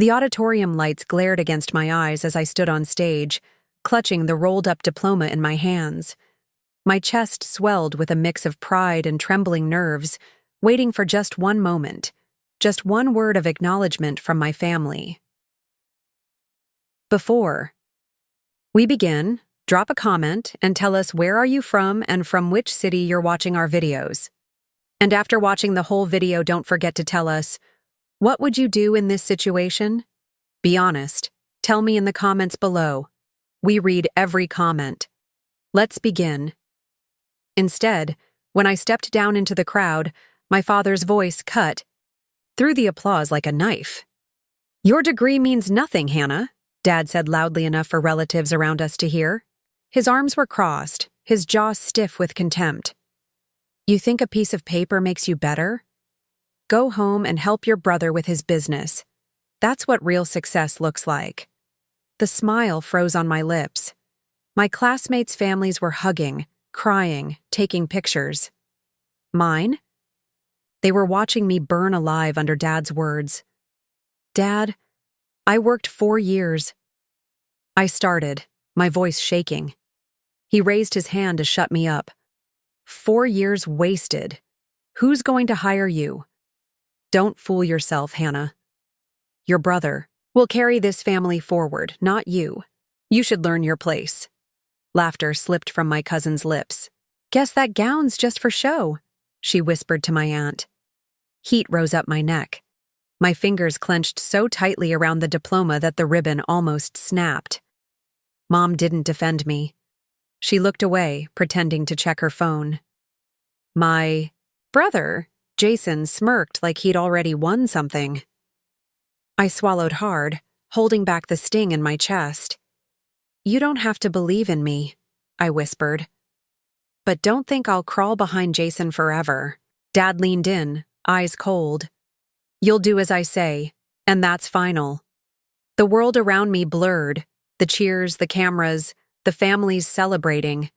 The auditorium lights glared against my eyes as I stood on stage, clutching the rolled-up diploma in my hands. My chest swelled with a mix of pride and trembling nerves, waiting for just one moment, just one word of acknowledgement from my family. Before we begin, drop a comment and tell us where are you from and from which city you're watching our videos. And after watching the whole video, don't forget to tell us, what would you do in this situation? Be honest. Tell me in the comments below. We read every comment. Let's begin. Instead, when I stepped down into the crowd, my father's voice cut through the applause like a knife. Your degree means nothing, Hannah, Dad said loudly enough for relatives around us to hear. His arms were crossed, his jaw stiff with contempt. You think a piece of paper makes you better? Go home and help your brother with his business. That's what real success looks like. The smile froze on my lips. My classmates' families were hugging, crying, taking pictures. Mine? They were watching me burn alive under Dad's words. Dad, I worked 4 years. I started, my voice shaking. He raised his hand to shut me up. 4 years wasted. Who's going to hire you? Don't fool yourself, Hannah. Your brother will carry this family forward, not you. You should learn your place. Laughter slipped from my cousin's lips. Guess that gown's just for show, she whispered to my aunt. Heat rose up my neck. My fingers clenched so tightly around the diploma that the ribbon almost snapped. Mom didn't defend me. She looked away, pretending to check her phone. My brother, Jason, smirked like he'd already won something. I swallowed hard, holding back the sting in my chest. You don't have to believe in me, I whispered. But don't think I'll crawl behind Jason forever. Dad leaned in, eyes cold. You'll do as I say, and that's final. The world around me blurred, the cheers, the cameras, the families celebrating.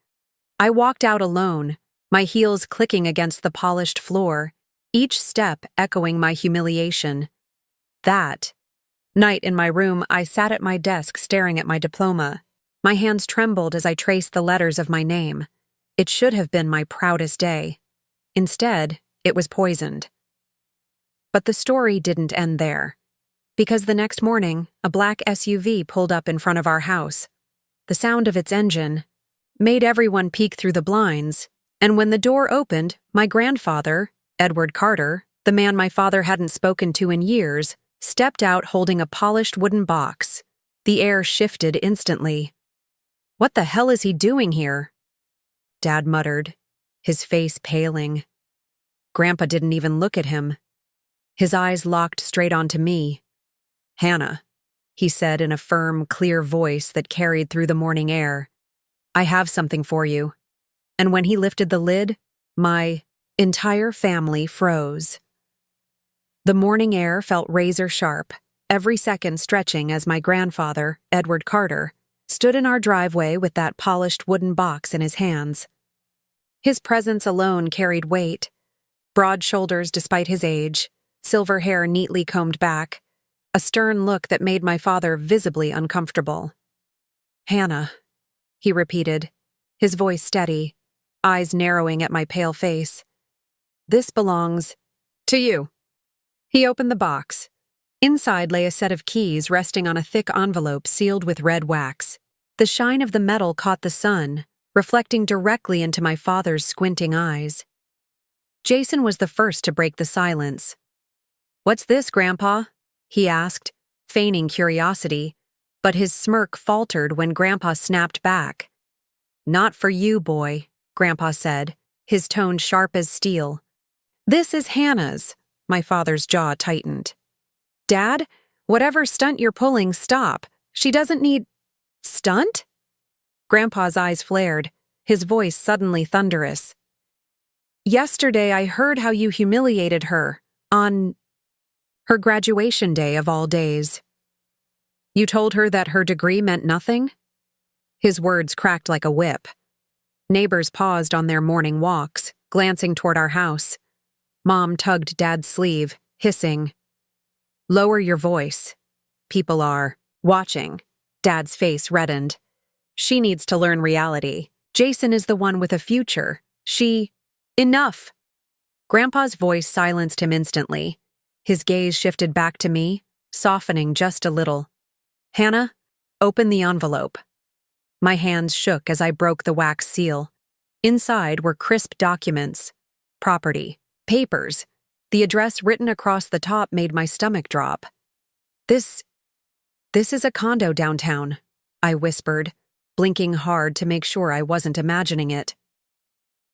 I walked out alone, my heels clicking against the polished floor, each step echoing my humiliation. That night in my room, I sat at my desk staring at my diploma. My hands trembled as I traced the letters of my name. It should have been my proudest day. Instead, it was poisoned. But the story didn't end there. Because the next morning, a black SUV pulled up in front of our house. The sound of its engine made everyone peek through the blinds, and when the door opened, my grandfather, Edward Carter, the man my father hadn't spoken to in years, stepped out holding a polished wooden box. The air shifted instantly. What the hell is he doing here? Dad muttered, his face paling. Grandpa didn't even look at him. His eyes locked straight onto me. Hannah, he said in a firm, clear voice that carried through the morning air. I have something for you. And when he lifted the lid, my entire family froze. The morning air felt razor sharp, every second stretching as my grandfather, Edward Carter, stood in our driveway with that polished wooden box in his hands. His presence alone carried weight. Broad shoulders despite his age, silver hair neatly combed back, a stern look that made my father visibly uncomfortable. Hannah, he repeated, his voice steady, eyes narrowing at my pale face. This belongs to you. He opened the box. Inside lay a set of keys resting on a thick envelope sealed with red wax. The shine of the metal caught the sun, reflecting directly into my father's squinting eyes. Jason was the first to break the silence. What's this, Grandpa? He asked, feigning curiosity, but his smirk faltered when Grandpa snapped back. Not for you, boy, Grandpa said, his tone sharp as steel. This is Hannah's. My father's jaw tightened. Dad, whatever stunt you're pulling, stop. She doesn't need… Stunt? Grandpa's eyes flared, his voice suddenly thunderous. Yesterday I heard how you humiliated her, on her graduation day of all days. You told her that her degree meant nothing? His words cracked like a whip. Neighbors paused on their morning walks, glancing toward our house. Mom tugged Dad's sleeve, hissing, Lower your voice. people are watching. Dad's face reddened. She needs to learn reality. Jason is the one with a future. Enough! Grandpa's voice silenced him instantly. His gaze shifted back to me, softening just a little. Hannah, open the envelope. My hands shook as I broke the wax seal. Inside were crisp documents, property, papers. The address written across the top made my stomach drop. This is a condo downtown, I whispered, blinking hard to make sure I wasn't imagining it.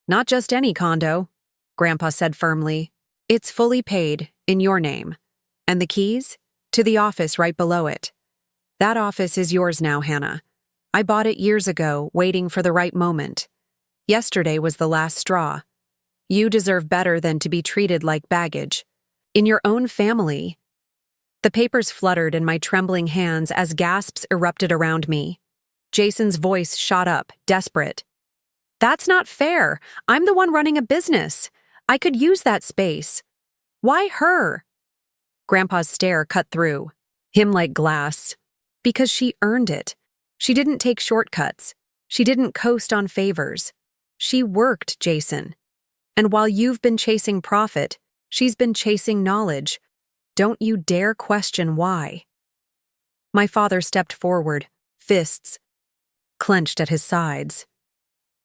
Not just any condo, Grandpa said firmly. It's fully paid, in your name. And the keys? To the office right below it. That office is yours now, Hannah. I bought it years ago, waiting for the right moment. Yesterday was the last straw. You deserve better than to be treated like baggage. In your own family. The papers fluttered in my trembling hands as gasps erupted around me. Jason's voice shot up, desperate. That's not fair. I'm the one running a business. I could use that space. Why her? Grandpa's stare cut through, him like glass. Because she earned it. She didn't take shortcuts. She didn't coast on favors. She worked, Jason. And while you've been chasing profit, she's been chasing knowledge. Don't you dare question why. My father stepped forward, fists clenched at his sides.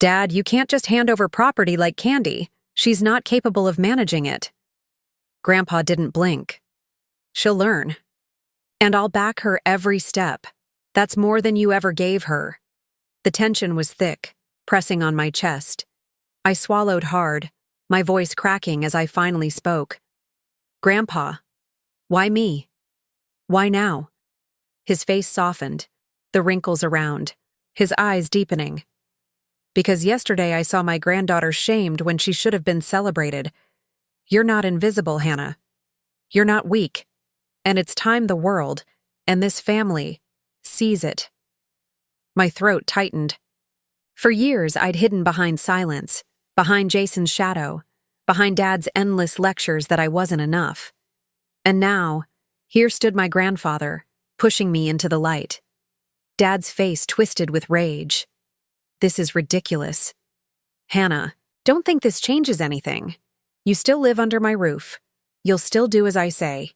Dad, you can't just hand over property like candy. She's not capable of managing it. Grandpa didn't blink. She'll learn. And I'll back her every step. That's more than you ever gave her. The tension was thick, pressing on my chest. I swallowed hard, my voice cracking as I finally spoke. Grandpa, why me? Why now? His face softened, the wrinkles around, his eyes deepening. Because yesterday I saw my granddaughter shamed when she should have been celebrated. You're not invisible, Hannah. You're not weak. And it's time the world, and this family, sees it. My throat tightened. For years, I'd hidden behind silence, behind Jason's shadow, behind Dad's endless lectures that I wasn't enough. And now, here stood my grandfather, pushing me into the light. Dad's face twisted with rage. This is ridiculous. Hannah, don't think this changes anything. You still live under my roof. You'll still do as I say.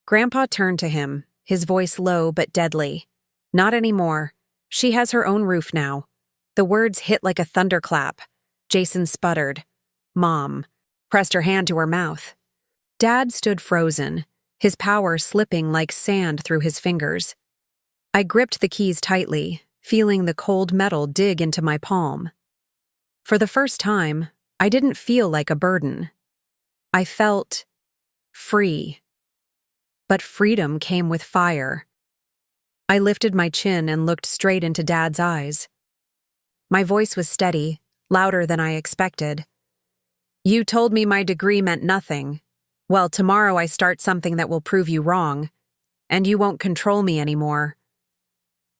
Grandpa turned to him, his voice low but deadly. Not anymore. She has her own roof now. The words hit like a thunderclap. Jason sputtered. Mom pressed her hand to her mouth. Dad stood frozen, his power slipping like sand through his fingers. I gripped the keys tightly, feeling the cold metal dig into my palm. For the first time, I didn't feel like a burden. I felt free. But freedom came with fire. I lifted my chin and looked straight into Dad's eyes. My voice was steady, louder than I expected. You told me my degree meant nothing. Well, tomorrow I start something that will prove you wrong, and you won't control me anymore.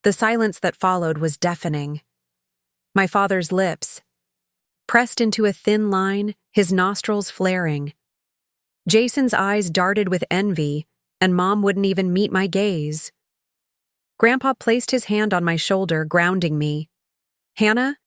The silence that followed was deafening. My father's lips, pressed into a thin line, his nostrils flaring. Jason's eyes darted with envy, and Mom wouldn't even meet my gaze. Grandpa placed his hand on my shoulder, grounding me. Hannah,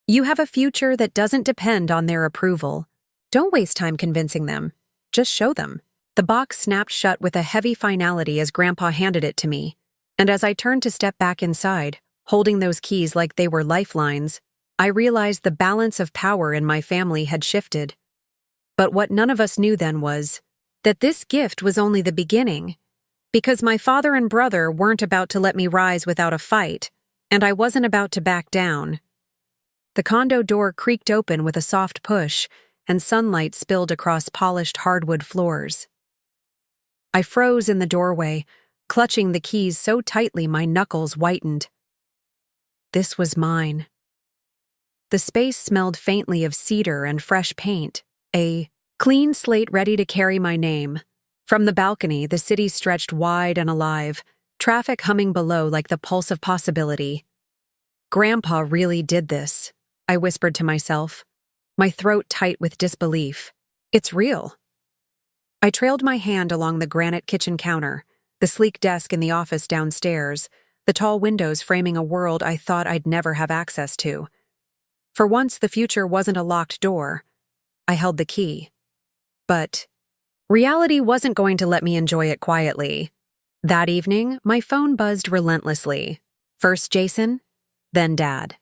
you have a future that doesn't depend on their approval. Don't waste time convincing them. Just show them. The box snapped shut with a heavy finality as Grandpa handed it to me, and as I turned to step back inside, holding those keys like they were lifelines, I realized the balance of power in my family had shifted. But what none of us knew then was that this gift was only the beginning, because my father and brother weren't about to let me rise without a fight, and I wasn't about to back down. The condo door creaked open with a soft push, and sunlight spilled across polished hardwood floors. I froze in the doorway, clutching the keys so tightly my knuckles whitened. This was mine. The space smelled faintly of cedar and fresh paint, a clean slate ready to carry my name. From the balcony, the city stretched wide and alive, traffic humming below like the pulse of possibility. Grandpa really did this, I whispered to myself, my throat tight with disbelief. It's real. I trailed my hand along the granite kitchen counter, The sleek desk in the office downstairs, the tall windows framing a world I thought I'd never have access to. For once, the future wasn't a locked door. I held the key. But reality wasn't going to let me enjoy it quietly. That evening, my phone buzzed relentlessly. First Jason, then Dad,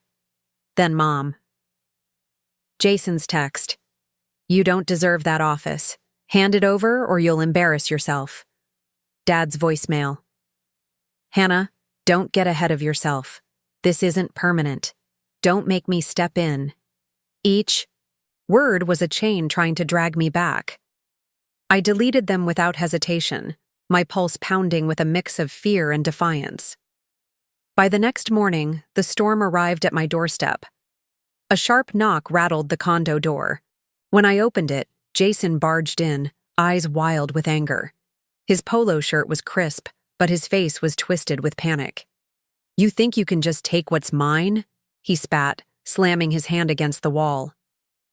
then Mom. Jason's text. "You don't deserve that office. Hand it over or you'll embarrass yourself." Dad's voicemail. "Hannah, don't get ahead of yourself. This isn't permanent. Don't make me step in." Each word was a chain trying to drag me back. I deleted them without hesitation, my pulse pounding with a mix of fear and defiance. By the next morning, the storm arrived at my doorstep. A sharp knock rattled the condo door. When I opened it, Jason barged in, eyes wild with anger. His polo shirt was crisp, but his face was twisted with panic. "You think you can just take what's mine?" he spat, slamming his hand against the wall.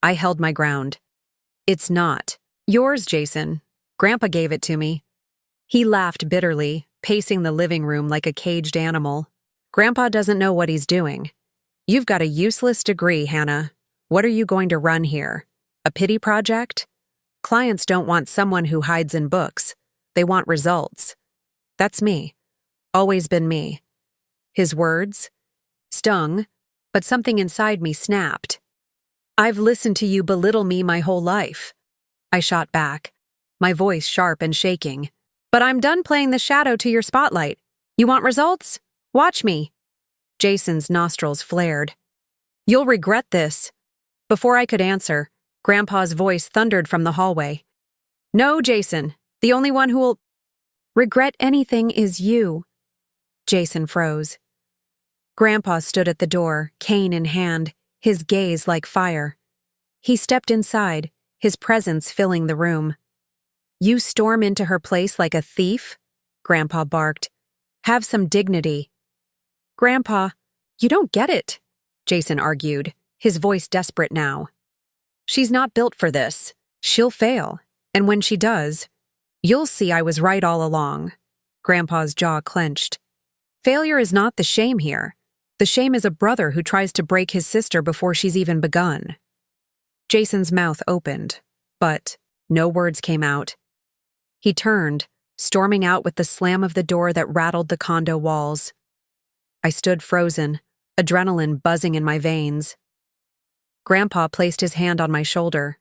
I held my ground. "It's not yours, Jason. Grandpa gave it to me." He laughed bitterly, pacing the living room like a caged animal. "Grandpa doesn't know what he's doing. You've got a useless degree, Hannah. What are you going to run here? A pity project? Clients don't want someone who hides in books. They want results. That's me. Always been me." His words stung, but something inside me snapped. "I've listened to you belittle me my whole life." I shot back, my voice sharp and shaking. "But I'm done playing the shadow to your spotlight. You want results? Watch me." Jason's nostrils flared. "You'll regret this." Before I could answer, Grandpa's voice thundered from the hallway. "No, Jason. The only one who'll regret anything is you." Jason froze. Grandpa stood at the door, cane in hand, his gaze like fire. He stepped inside, his presence filling the room. "You storm into her place like a thief?" Grandpa barked. "Have some dignity." "Grandpa, you don't get it," Jason argued, his voice desperate now. "She's not built for this. She'll fail, and when she does, you'll see I was right all along." Grandpa's jaw clenched. "Failure is not the shame here. The shame is a brother who tries to break his sister before she's even begun." Jason's mouth opened, but no words came out. He turned, storming out with the slam of the door that rattled the condo walls. I stood frozen, adrenaline buzzing in my veins. Grandpa placed his hand on my shoulder.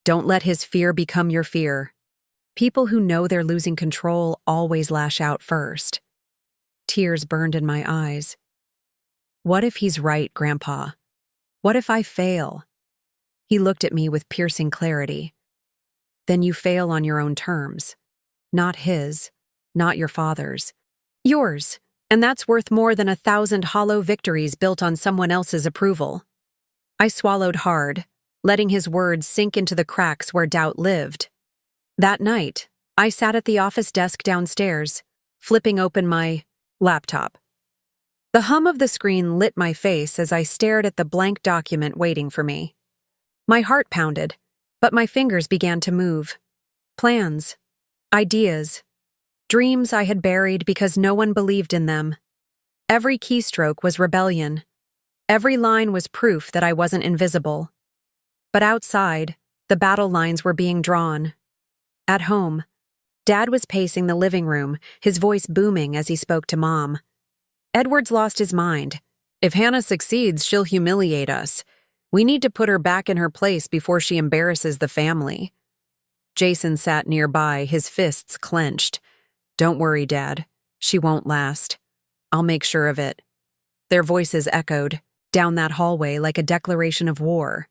"Don't let his fear become your fear. People who know they're losing control always lash out first." Tears burned in my eyes. "What if he's right, Grandpa? What if I fail?" He looked at me with piercing clarity. "Then you fail on your own terms. Not his, not your father's. Yours, and that's worth more than 1,000 hollow victories built on someone else's approval." I swallowed hard, letting his words sink into the cracks where doubt lived. That night, I sat at the office desk downstairs, flipping open my laptop. The hum of the screen lit my face as I stared at the blank document waiting for me. My heart pounded, but my fingers began to move. Plans, ideas, dreams I had buried because no one believed in them. Every keystroke was rebellion. Every line was proof that I wasn't invisible. But outside, the battle lines were being drawn. At home, Dad was pacing the living room, his voice booming as he spoke to Mom. "Edward's lost his mind. If Hannah succeeds, she'll humiliate us. We need to put her back in her place before she embarrasses the family." Jason sat nearby, his fists clenched. "Don't worry, Dad. She won't last. I'll make sure of it." Their voices echoed down that hallway like a declaration of war.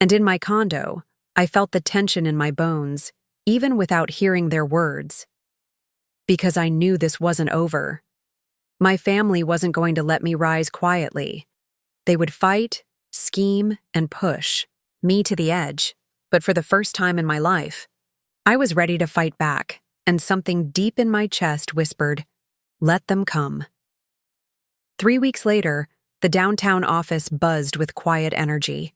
And in my condo, I felt the tension in my bones, even without hearing their words. Because I knew this wasn't over. My family wasn't going to let me rise quietly. They would fight, scheme, and push me to the edge. But for the first time in my life, I was ready to fight back, and something deep in my chest whispered, "Let them come." 3 weeks later, the downtown office buzzed with quiet energy.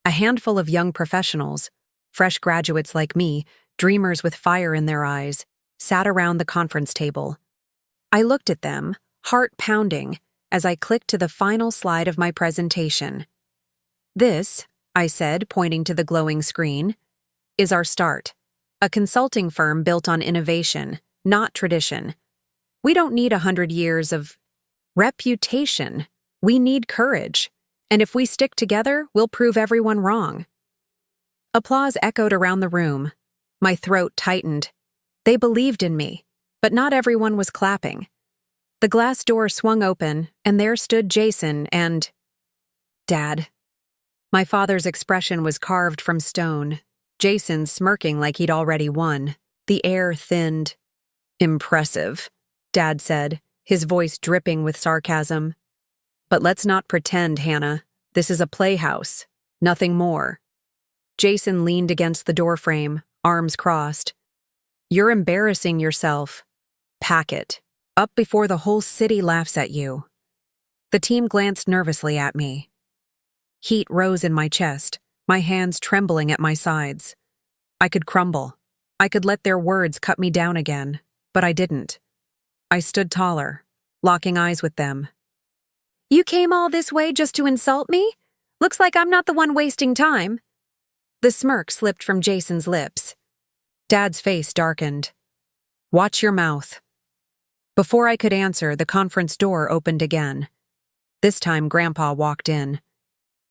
A handful of young professionals, fresh graduates like me, dreamers with fire in their eyes, sat around the conference table. I looked at them, heart pounding, as I clicked to the final slide of my presentation. "This," I said, pointing to the glowing screen, "is our start. A consulting firm built on innovation, not tradition. We don't need 100 years of reputation. We need courage. And if we stick together, we'll prove everyone wrong." Applause echoed around the room. My throat tightened. They believed in me, but not everyone was clapping. The glass door swung open, and there stood Jason and Dad. My father's expression was carved from stone, Jason smirking like he'd already won. The air thinned. "Impressive," Dad said, his voice dripping with sarcasm. "But let's not pretend, Hannah. This is a playhouse. Nothing more." Jason leaned against the doorframe, arms crossed. "You're embarrassing yourself. Pack it. Up before the whole city laughs at you." The team glanced nervously at me. Heat rose in my chest, my hands trembling at my sides. I could crumble. I could let their words cut me down again, but I didn't. I stood taller, locking eyes with them. "You came all this way just to insult me? Looks like I'm not the one wasting time." The smirk slipped from Jason's lips. Dad's face darkened. "Watch your mouth." Before I could answer, the conference door opened again. This time, Grandpa walked in.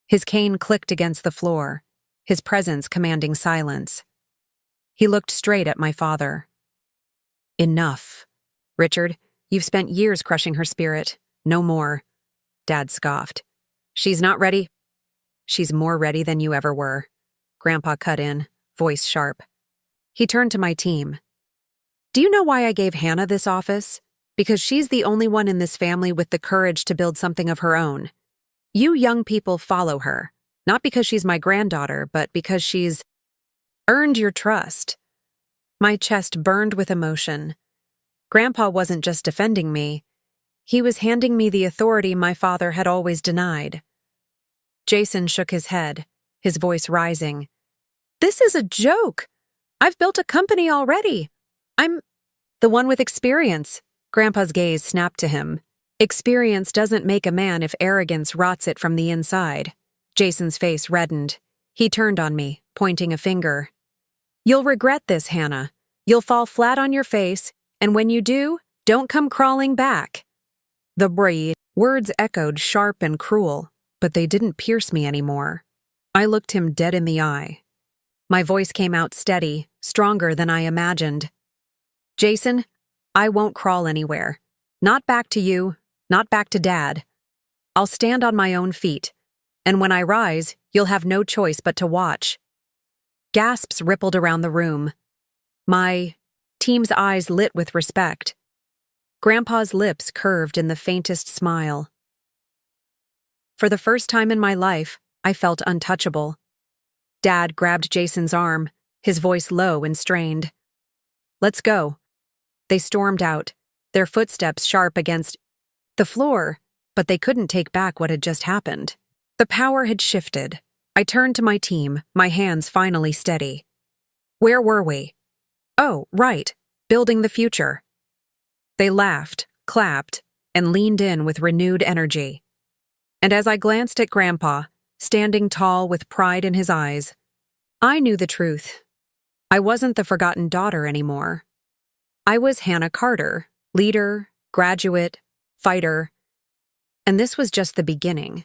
His cane clicked against the floor, his presence commanding silence. He looked straight at my father. "Enough. Richard, you've spent years crushing her spirit. No more." Dad scoffed. "She's not ready." "She's more ready than you ever were." Grandpa cut in, voice sharp. He turned to my team. "Do you know why I gave Hannah this office? Because she's the only one in this family with the courage to build something of her own. You young people follow her, not because she's my granddaughter, but because she's earned your trust." My chest burned with emotion. Grandpa wasn't just defending me. He was handing me the authority my father had always denied. Jason shook his head, his voice rising. "This is a joke. I've built a company already. I'm the one with experience." Grandpa's gaze snapped to him. "Experience doesn't make a man if arrogance rots it from the inside." Jason's face reddened. He turned on me, pointing a finger. "You'll regret this, Hannah. You'll fall flat on your face, and when you do, don't come crawling back." The words echoed sharp and cruel, but they didn't pierce me anymore. I looked him dead in the eye. My voice came out steady, stronger than I imagined. "Jason, I won't crawl anywhere. Not back to you, not back to Dad. I'll stand on my own feet, and when I rise, you'll have no choice but to watch." Gasps rippled around the room. My team's eyes lit with respect. Grandpa's lips curved in the faintest smile. For the first time in my life, I felt untouchable. Dad grabbed Jason's arm, his voice low and strained. "Let's go." They stormed out, their footsteps sharp against the floor, but they couldn't take back what had just happened. The power had shifted. I turned to my team, my hands finally steady. Where were we? Oh, right, building the future. They laughed, clapped, and leaned in with renewed energy. And as I glanced at Grandpa, standing tall with pride in his eyes, I knew the truth. I wasn't the forgotten daughter anymore. I was Hannah Carter, leader, graduate, fighter, and this was just the beginning.